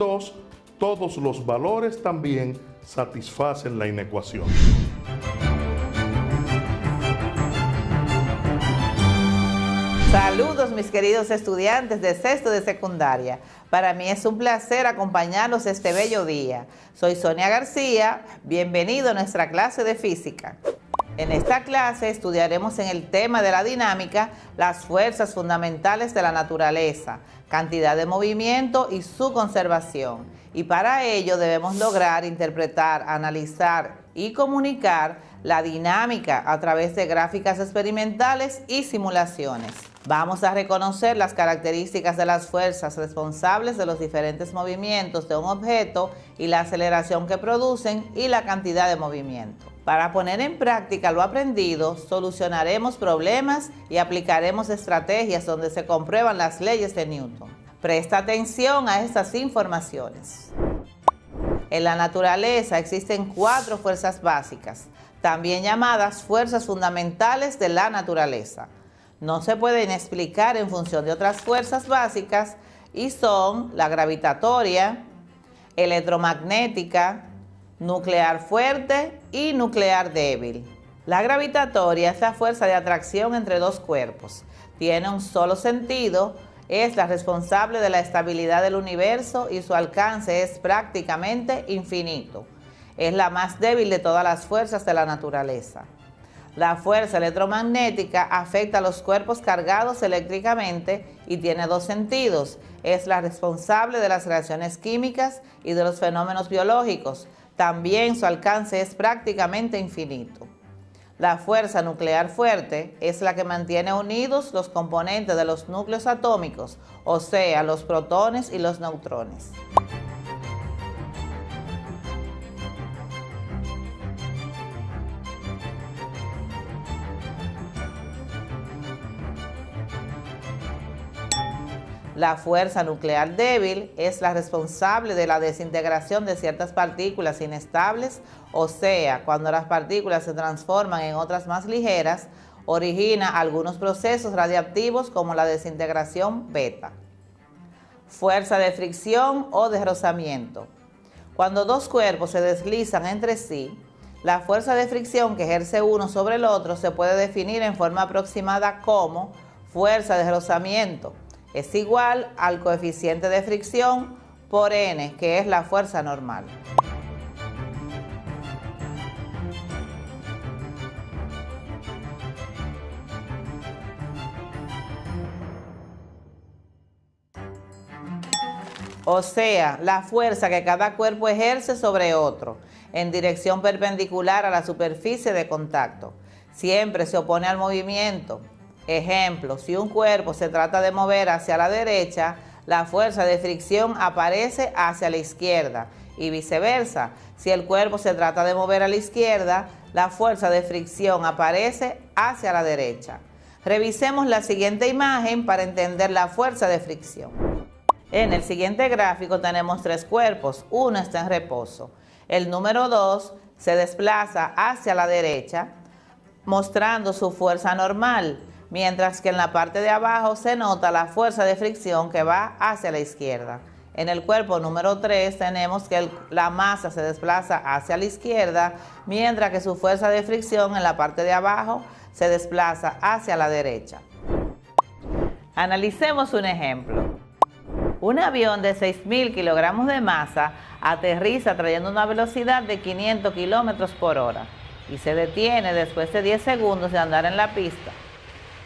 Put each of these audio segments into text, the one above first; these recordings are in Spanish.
2, todos los valores también satisfacen la inecuación. Saludos mis queridos estudiantes de sexto de secundaria. Para mí es un placer acompañarlos este bello día. Soy Sonia García, bienvenido a nuestra clase de física. En esta clase estudiaremos en el tema de la dinámica las fuerzas fundamentales de la naturaleza, cantidad de movimiento y su conservación. Y para ello debemos lograr interpretar, analizar y comunicar la dinámica a través de gráficas experimentales y simulaciones. Vamos a reconocer las características de las fuerzas responsables de los diferentes movimientos de un objeto y la aceleración que producen y la cantidad de movimiento. Para poner en práctica lo aprendido, solucionaremos problemas y aplicaremos estrategias donde se comprueban las leyes de Newton. Presta atención a estas informaciones. En la naturaleza existen 4 fuerzas básicas, también llamadas fuerzas fundamentales de la naturaleza. No se pueden explicar en función de otras fuerzas básicas y son la gravitatoria, electromagnética, nuclear fuerte y nuclear débil. La gravitatoria es la fuerza de atracción entre dos cuerpos. Tiene un solo sentido, es la responsable de la estabilidad del universo y su alcance es prácticamente infinito. Es la más débil de todas las fuerzas de la naturaleza. La fuerza electromagnética afecta a los cuerpos cargados eléctricamente y tiene 2 sentidos. Es la responsable de las reacciones químicas y de los fenómenos biológicos. También su alcance es prácticamente infinito. La fuerza nuclear fuerte es la que mantiene unidos los componentes de los núcleos atómicos, o sea, los protones y los neutrones. La fuerza nuclear débil es la responsable de la desintegración de ciertas partículas inestables, o sea, cuando las partículas se transforman en otras más ligeras, origina algunos procesos radiactivos como la desintegración beta. Fuerza de fricción o de rozamiento. Cuando dos cuerpos se deslizan entre sí, la fuerza de fricción que ejerce uno sobre el otro se puede definir en forma aproximada como fuerza de rozamiento. Es igual al coeficiente de fricción por N, que es la fuerza normal. O sea, la fuerza que cada cuerpo ejerce sobre otro, en dirección perpendicular a la superficie de contacto. Siempre se opone al movimiento. Ejemplo, si un cuerpo se trata de mover hacia la derecha, la fuerza de fricción aparece hacia la izquierda y viceversa. Si el cuerpo se trata de mover a la izquierda, la fuerza de fricción aparece hacia la derecha. Revisemos la siguiente imagen para entender la fuerza de fricción. En el siguiente gráfico tenemos 3 cuerpos, uno está en reposo. El número 2 se desplaza hacia la derecha, mostrando su fuerza normal, mientras que en la parte de abajo se nota la fuerza de fricción que va hacia la izquierda. En el cuerpo número 3 tenemos que la masa se desplaza hacia la izquierda, mientras que su fuerza de fricción en la parte de abajo se desplaza hacia la derecha. Analicemos un ejemplo. Un avión de 6.000 kilogramos de masa aterriza trayendo una velocidad de 500 kilómetros por hora y se detiene después de 10 segundos de andar en la pista.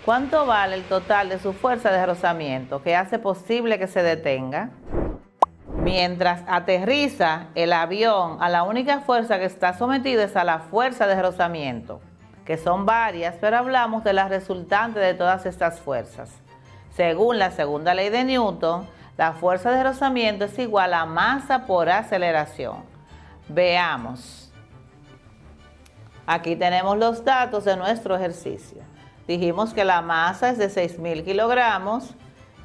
¿Cuánto vale el total de su fuerza de rozamiento que hace posible que se detenga? Mientras aterriza el avión, a la única fuerza que está sometida es a la fuerza de rozamiento, que son varias, pero hablamos de la resultante de todas estas fuerzas. Según la segunda ley de Newton, la fuerza de rozamiento es igual a masa por aceleración. Veamos. Aquí tenemos los datos de nuestro ejercicio. Dijimos que la masa es de 6.000 kilogramos,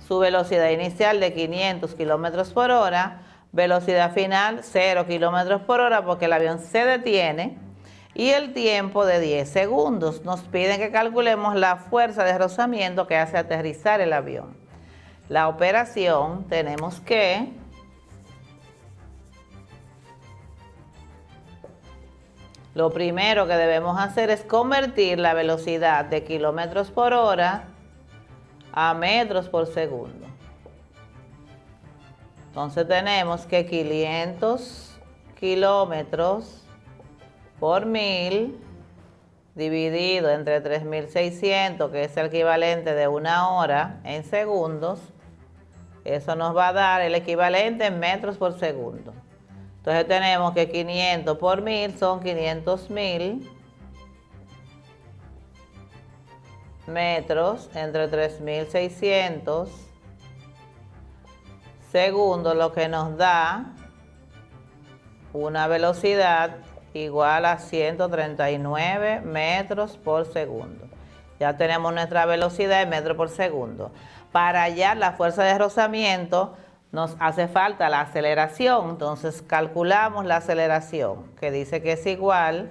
su velocidad inicial de 500 kilómetros por hora, velocidad final 0 kilómetros por hora porque el avión se detiene, y el tiempo de 10 segundos. Nos piden que calculemos la fuerza de rozamiento que hace aterrizar el avión. La operación tenemos que Lo primero que debemos hacer es convertir la velocidad de kilómetros por hora a metros por segundo. Entonces tenemos que 500 kilómetros por 1000 dividido entre 3600, que es el equivalente de 1 hora en segundos, eso nos va a dar el equivalente en metros por segundo. Entonces tenemos que 500 por 1000 son 500.000 metros entre 3600 segundos, lo que nos da una velocidad igual a 139 metros por segundo. Ya tenemos nuestra velocidad en metros por segundo. Para hallar la fuerza de rozamiento nos hace falta la aceleración, entonces calculamos la aceleración, que dice que es igual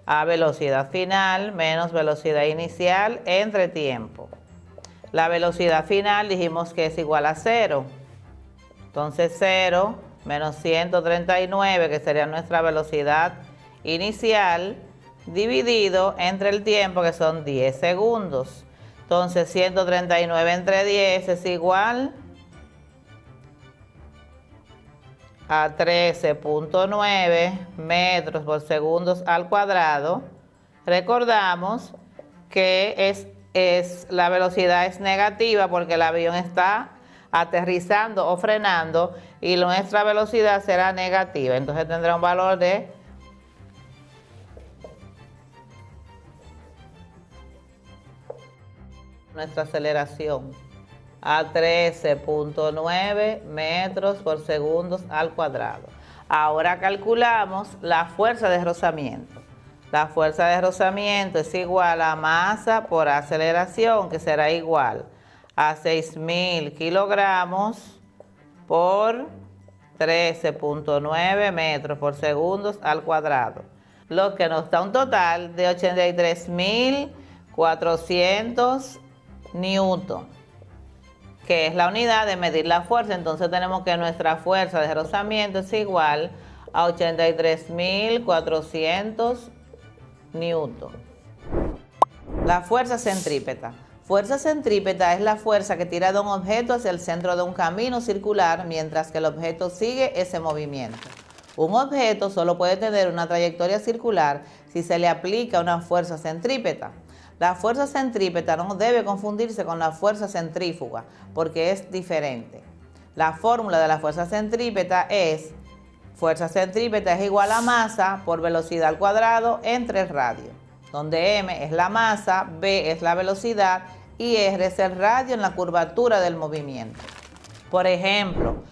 a velocidad final menos velocidad inicial entre tiempo. La velocidad final dijimos que es igual a 0, entonces 0 menos 139, que sería nuestra velocidad inicial, dividido entre el tiempo, que son 10 segundos. Entonces 139 entre 10 es igual a 13.9 metros por segundo al cuadrado. Recordamos que la velocidad es negativa porque el avión está aterrizando o frenando y nuestra velocidad será negativa. Entonces tendrá un valor de nuestra aceleración a 13.9 metros por segundo al cuadrado. Ahora calculamos la fuerza de rozamiento. La fuerza de rozamiento es igual a masa por aceleración, que será igual a 6.000 kilogramos por 13.9 metros por segundo al cuadrado, lo que nos da un total de 83.400 newton, que es la unidad de medir la fuerza. Entonces tenemos que nuestra fuerza de rozamiento es igual a 83.400 newton. La fuerza centrípeta. Fuerza centrípeta es la fuerza que tira de un objeto hacia el centro de un camino circular mientras que el objeto sigue ese movimiento. Un objeto solo puede tener una trayectoria circular si se le aplica una fuerza centrípeta. La fuerza centrípeta no debe confundirse con la fuerza centrífuga porque es diferente. La fórmula de la fuerza centrípeta es: fuerza centrípeta es igual a masa por velocidad al cuadrado entre el radio, donde m es la masa, b es la velocidad y r es el radio en la curvatura del movimiento. Por ejemplo,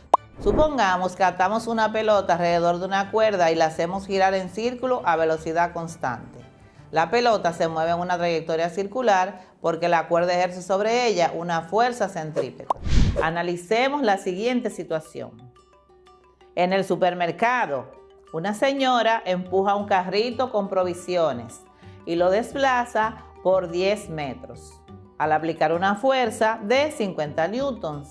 supongamos que atamos una pelota alrededor de una cuerda y la hacemos girar en círculo a velocidad constante. La pelota se mueve en una trayectoria circular porque la cuerda ejerce sobre ella una fuerza centrípeta. Analicemos la siguiente situación. En el supermercado, una señora empuja un carrito con provisiones y lo desplaza por 10 metros al aplicar una fuerza de 50 newtons.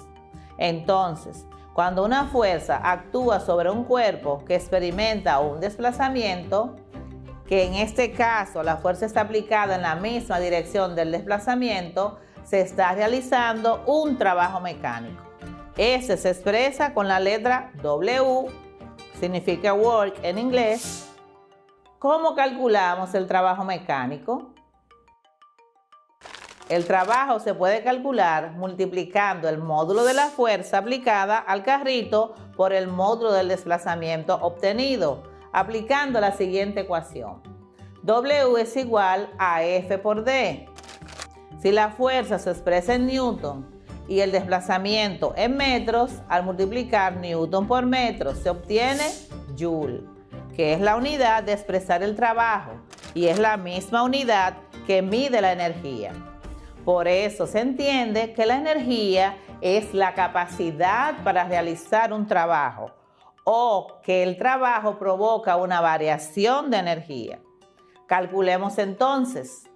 Entonces, cuando una fuerza actúa sobre un cuerpo que experimenta un desplazamiento, que en este caso la fuerza está aplicada en la misma dirección del desplazamiento, se está realizando un trabajo mecánico. Ese se expresa con la letra W, significa work en inglés. ¿Cómo calculamos el trabajo mecánico? El trabajo se puede calcular multiplicando el módulo de la fuerza aplicada al carrito por el módulo del desplazamiento obtenido, aplicando la siguiente ecuación. W es igual a F por D. Si la fuerza se expresa en newton y el desplazamiento en metros, al multiplicar newton por metro se obtiene joule, que es la unidad de expresar el trabajo y es la misma unidad que mide la energía. Por eso se entiende que la energía es la capacidad para realizar un trabajo o que el trabajo provoca una variación de energía. Calculemos entonces.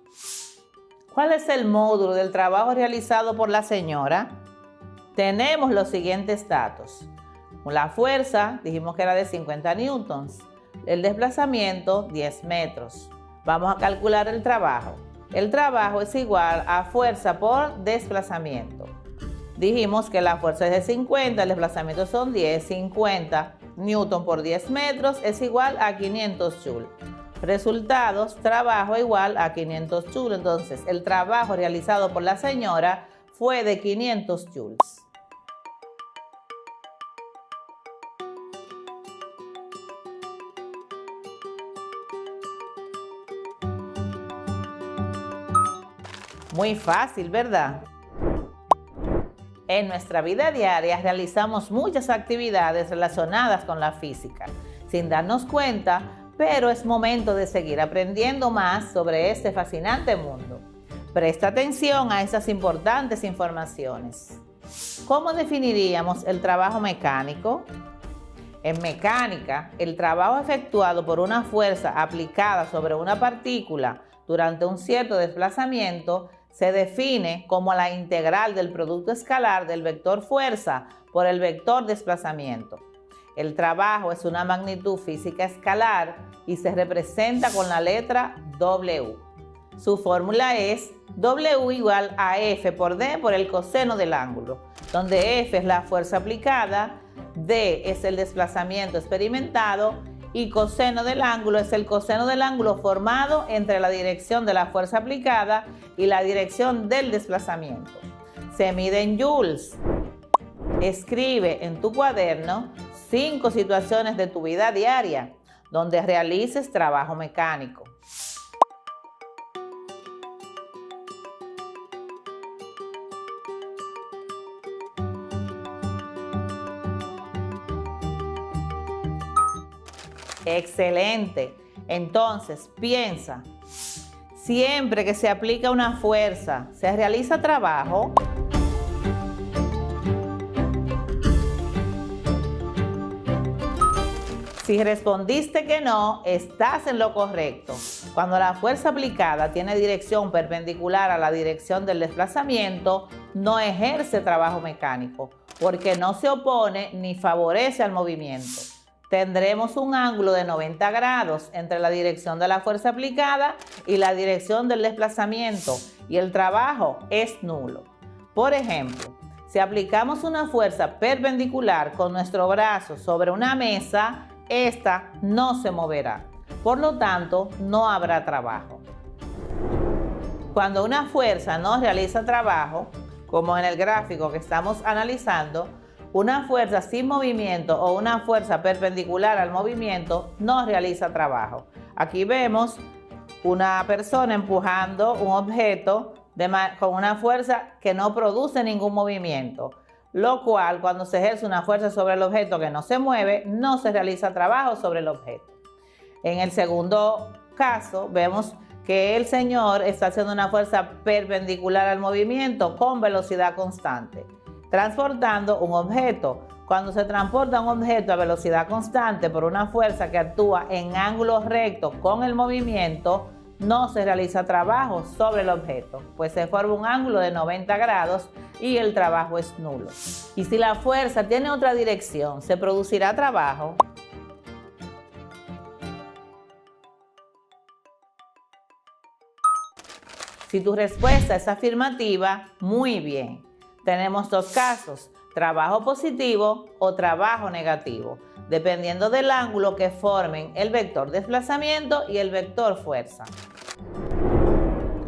¿Cuál es el módulo del trabajo realizado por la señora? Tenemos los siguientes datos. La fuerza, dijimos que era de 50 newtons. El desplazamiento 10 metros. Vamos a calcular el trabajo. El trabajo es igual a fuerza por desplazamiento. Dijimos que la fuerza es de 50, el desplazamiento son 10, 50 newton por 10 metros es igual a 500 joules. Resultados, trabajo igual a 500 joules. Entonces, el trabajo realizado por la señora fue de 500 joules. Muy fácil, ¿verdad? En nuestra vida diaria realizamos muchas actividades relacionadas con la física, sin darnos cuenta, pero es momento de seguir aprendiendo más sobre este fascinante mundo. Presta atención a estas importantes informaciones. ¿Cómo definiríamos el trabajo mecánico? En mecánica, el trabajo efectuado por una fuerza aplicada sobre una partícula durante un cierto desplazamiento se define como la integral del producto escalar del vector fuerza por el vector desplazamiento. El trabajo es una magnitud física escalar y se representa con la letra W. Su fórmula es W igual a F por D por el coseno del ángulo, donde F es la fuerza aplicada, D es el desplazamiento experimentado y coseno del ángulo es el coseno del ángulo formado entre la dirección de la fuerza aplicada y la dirección del desplazamiento. Se mide en joules. Escribe en tu cuaderno 5 situaciones de tu vida diaria donde realices trabajo mecánico. Excelente. Entonces, piensa, siempre que se aplica una fuerza, ¿se realiza trabajo? Si respondiste que no, estás en lo correcto. Cuando la fuerza aplicada tiene dirección perpendicular a la dirección del desplazamiento, no ejerce trabajo mecánico, porque no se opone ni favorece al movimiento. Tendremos un ángulo de 90 grados entre la dirección de la fuerza aplicada y la dirección del desplazamiento, y el trabajo es nulo. Por ejemplo, si aplicamos una fuerza perpendicular con nuestro brazo sobre una mesa, esta no se moverá. Por lo tanto, no habrá trabajo. Cuando una fuerza no realiza trabajo, como en el gráfico que estamos analizando, una fuerza sin movimiento o una fuerza perpendicular al movimiento no realiza trabajo. Aquí vemos una persona empujando un objeto con una fuerza que no produce ningún movimiento, lo cual cuando se ejerce una fuerza sobre el objeto que no se mueve, no se realiza trabajo sobre el objeto. En el segundo caso vemos que el señor está haciendo una fuerza perpendicular al movimiento con velocidad constante, transportando un objeto. Cuando se transporta un objeto a velocidad constante por una fuerza que actúa en ángulo recto con el movimiento, no se realiza trabajo sobre el objeto, pues se forma un ángulo de 90 grados y el trabajo es nulo. Y si la fuerza tiene otra dirección, ¿se producirá trabajo? Si tu respuesta es afirmativa, muy bien. Tenemos dos casos, trabajo positivo o trabajo negativo, dependiendo del ángulo que formen el vector desplazamiento y el vector fuerza.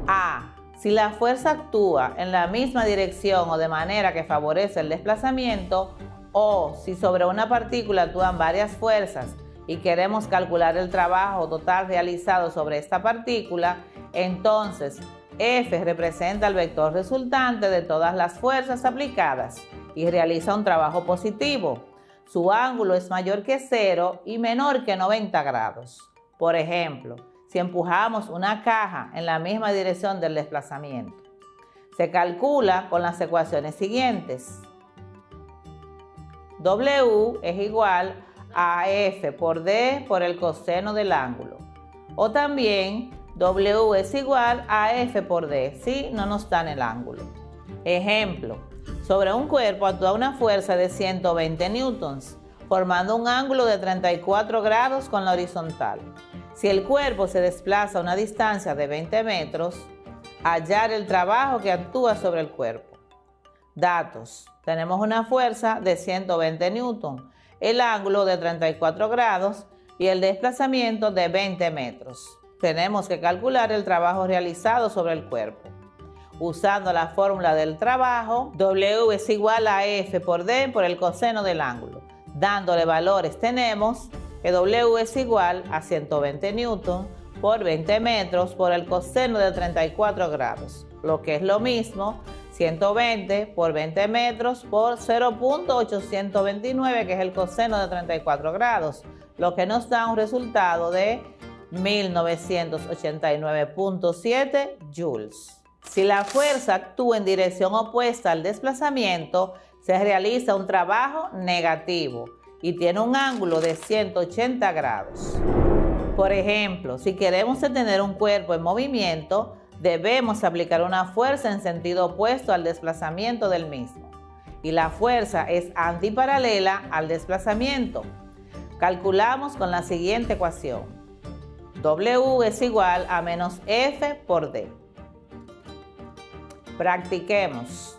A. Si la fuerza actúa en la misma dirección o de manera que favorece el desplazamiento, o si sobre una partícula actúan varias fuerzas y queremos calcular el trabajo total realizado sobre esta partícula, entonces F representa el vector resultante de todas las fuerzas aplicadas y realiza un trabajo positivo. Su ángulo es mayor que 0 y menor que 90 grados. Por ejemplo, si empujamos una caja en la misma dirección del desplazamiento, se calcula con las ecuaciones siguientes. W es igual a F por D por el coseno del ángulo. O también W es igual a F por D si no nos dan el ángulo. Ejemplo, sobre un cuerpo actúa una fuerza de 120 newtons, formando un ángulo de 34 grados con la horizontal. Si el cuerpo se desplaza a una distancia de 20 metros, hallar el trabajo que actúa sobre el cuerpo. Datos. Tenemos una fuerza de 120 newton, el ángulo de 34 grados y el desplazamiento de 20 metros. Tenemos que calcular el trabajo realizado sobre el cuerpo. Usando la fórmula del trabajo, W es igual a F por D por el coseno del ángulo. Dándole valores tenemos que W es igual a 120 newton por 20 metros por el coseno de 34 grados, lo que es lo mismo 120 por 20 metros por 0.829, que es el coseno de 34 grados, lo que nos da un resultado de 1989.7 joules. Si la fuerza actúa en dirección opuesta al desplazamiento, se realiza un trabajo negativo y tiene un ángulo de 180 grados. Por ejemplo, si queremos detener un cuerpo en movimiento, debemos aplicar una fuerza en sentido opuesto al desplazamiento del mismo. Y la fuerza es antiparalela al desplazamiento. Calculamos con la siguiente ecuación. W es igual a menos F por D. Practiquemos.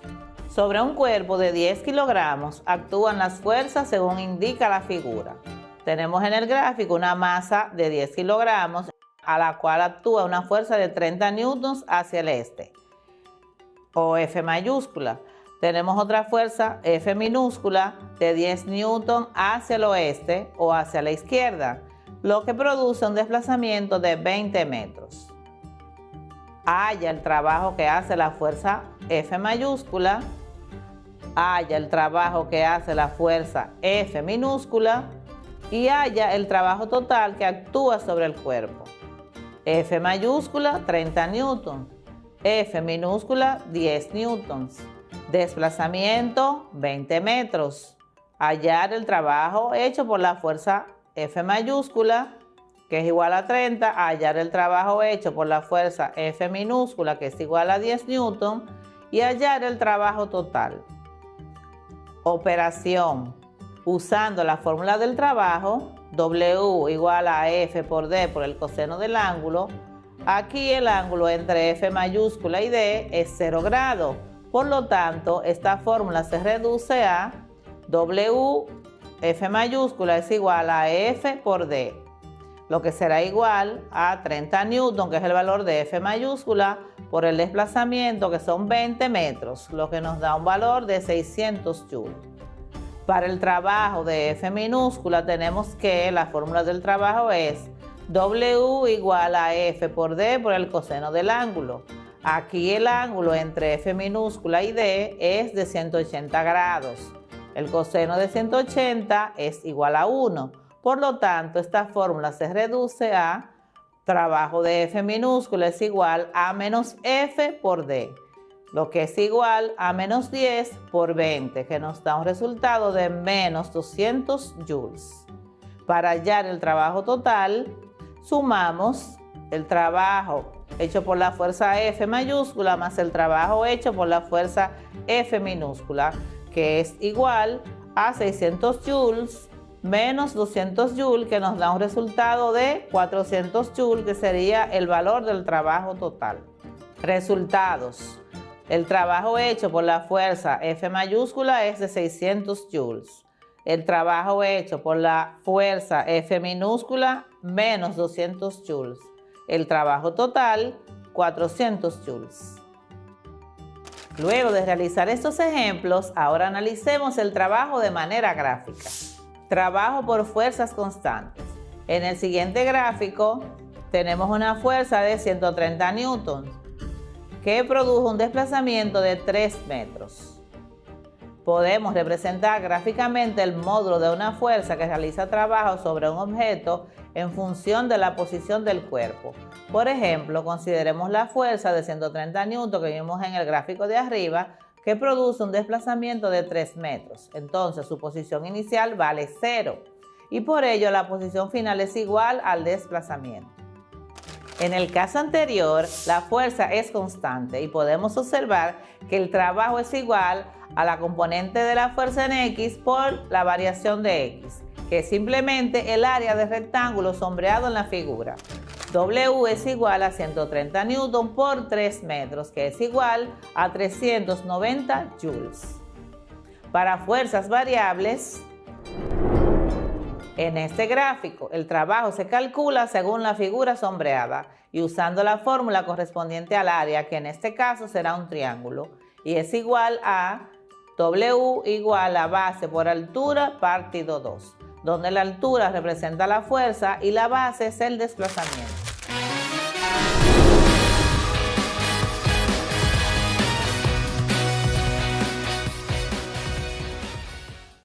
Sobre un cuerpo de 10 kilogramos actúan las fuerzas según indica la figura. Tenemos en el gráfico una masa de 10 kilogramos a la cual actúa una fuerza de 30 newtons hacia el este, o F mayúscula. Tenemos otra fuerza, F minúscula, de 10 newtons hacia el oeste o hacia la izquierda, lo que produce un desplazamiento de 20 metros. Halla el trabajo que hace la fuerza F mayúscula, halla el trabajo que hace la fuerza F minúscula y halla el trabajo total que actúa sobre el cuerpo. F mayúscula 30 newtons, F minúscula 10 newtons, desplazamiento 20 metros. Hallar el trabajo hecho por la fuerza F mayúscula, que es igual a 30, hallar el trabajo hecho por la fuerza F minúscula, que es igual a 10 newtons, y hallar el trabajo total. Operación. Usando la fórmula del trabajo, W igual a F por D por el coseno del ángulo. Aquí el ángulo entre F mayúscula y D es 0 grados. Por lo tanto, esta fórmula se reduce a W F mayúscula es igual a F por D, lo que será igual a 30 newton, que es el valor de F mayúscula, por el desplazamiento, que son 20 metros, lo que nos da un valor de 600 joules. Para el trabajo de F minúscula tenemos que la fórmula del trabajo es W igual a F por D por el coseno del ángulo. Aquí el ángulo entre F minúscula y D es de 180 grados. El coseno de 180 es igual a 1. Por lo tanto, esta fórmula se reduce a trabajo de F minúscula es igual a menos F por D, lo que es igual a menos 10 por 20, que nos da un resultado de menos 200 joules. Para hallar el trabajo total, sumamos el trabajo hecho por la fuerza F mayúscula más el trabajo hecho por la fuerza F minúscula, que es igual a 600 joules menos 200 joules, que nos da un resultado de 400 joules, que sería el valor del trabajo total. Resultados. El trabajo hecho por la fuerza F mayúscula es de 600 joules. El trabajo hecho por la fuerza F minúscula, menos 200 joules. El trabajo total, 400 joules. Luego de realizar estos ejemplos, ahora analicemos el trabajo de manera gráfica. Trabajo por fuerzas constantes. En el siguiente gráfico tenemos una fuerza de 130 newtons que produjo un desplazamiento de 3 metros. Podemos representar gráficamente el módulo de una fuerza que realiza trabajo sobre un objeto en función de la posición del cuerpo. Por ejemplo, consideremos la fuerza de 130 newtons que vimos en el gráfico de arriba, que produce un desplazamiento de 3 metros. Entonces, su posición inicial vale 0 y por ello la posición final es igual al desplazamiento. En el caso anterior, la fuerza es constante y podemos observar que el trabajo es igual a la componente de la fuerza en X por la variación de X. que es simplemente el área del rectángulo sombreado en la figura. W es igual a 130 newton por 3 metros, que es igual a 390 joules. Para fuerzas variables, en este gráfico, el trabajo se calcula según la figura sombreada y usando la fórmula correspondiente al área, que en este caso será un triángulo, y es igual a W igual a base por altura partido 2, donde la altura representa la fuerza y la base es el desplazamiento.